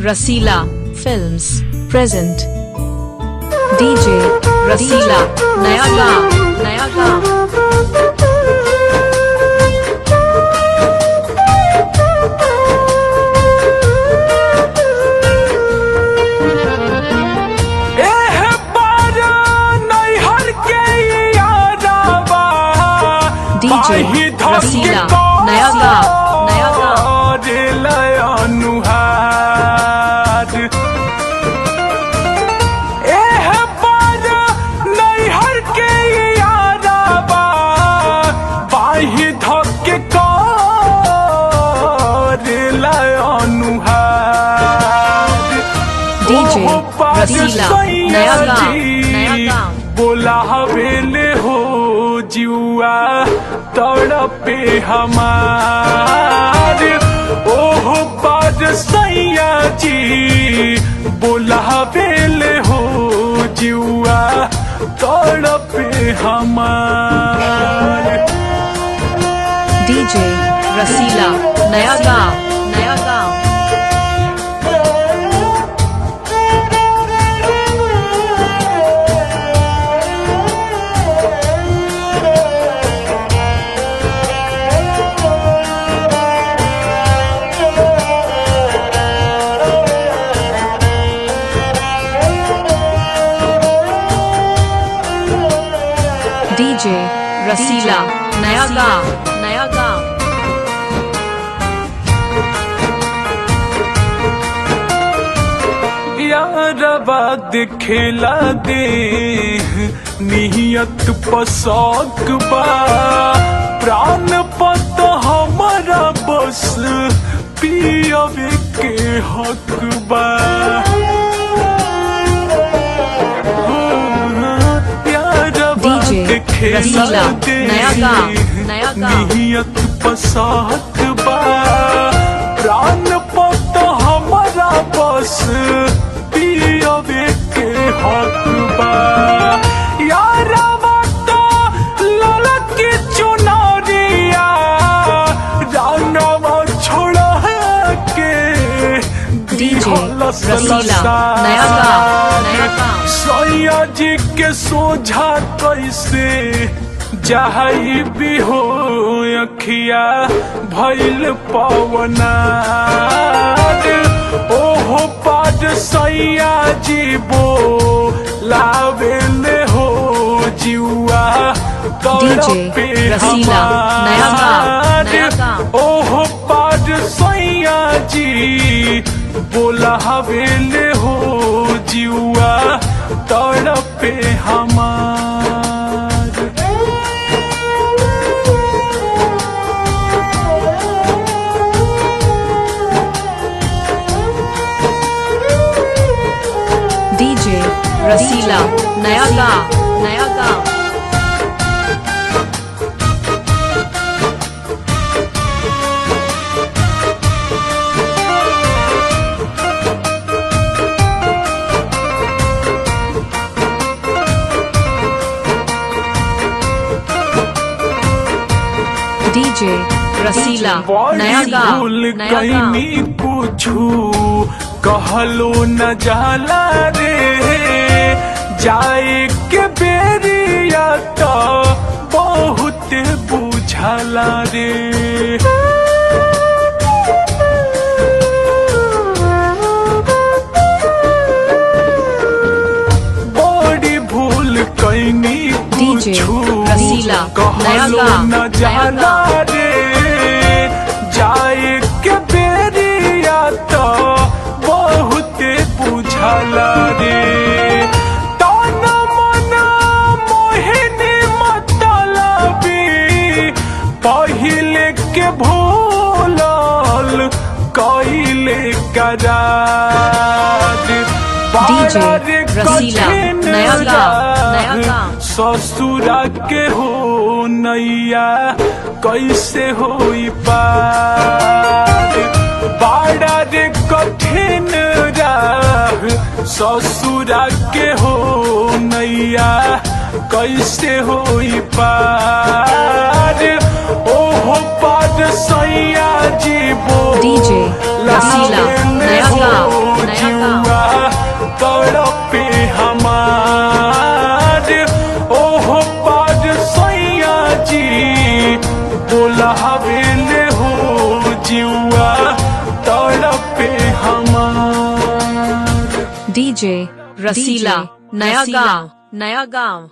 रसीला films present DJ रसीला नया गाँव DJ रसीला नया गाँव डीजे रसीला नया गाँव बोला हवेले हो जुआ तड़पे हमार ओह बाज सैया जी बोला हवेले हो जुआ तड़पे हमार डीजे रसीला नया गाँव डीजे रसीला नया गाँव यारबा दिखेला दे नियत पसौक बा प्राण पत हमारा बस पियवे के हक बा रसीला नया गाँव नियत पसौक बा प्राण पत हमारा बस पियवे के हक बा यारवा तो ललकी चुनरिया रानवा छोड़ा के डीजे रसीला नया गाँव सैया जी के सोझा कैसे जहाई भी हो अखिया भैल पवना ओहो पाद सैया जी बो लावेले हो जुआ डीजे रसीला नया गाँव ओहो पाद सैया जी बोला हवेले हो जुआ तड़पे हमार डीजे रसीला नया गाँव डीजे रसीला नया गाँव पूछू कहलो न जाला रे जाए के बेरिया तो बहुत बुझला रे बड़ी भूल कैनी पूछू कहलो न जाला रे जाए के बेरिया तो बहुत बुझला रे तन मन मोहिनी मतलबी पहिले के भूलल कैले करार डीजे रसीला नया गाँव ससुरा के हो नैया कैसे होई पार बाड़ा रे कठिन राह ससुरा के हो नैया कैसे होई पार ओहो पार सैया जी बो डीजे रसीला नया गाँव आवेले हो जुआ तड़पे हमार। DJ रसीला नया गांव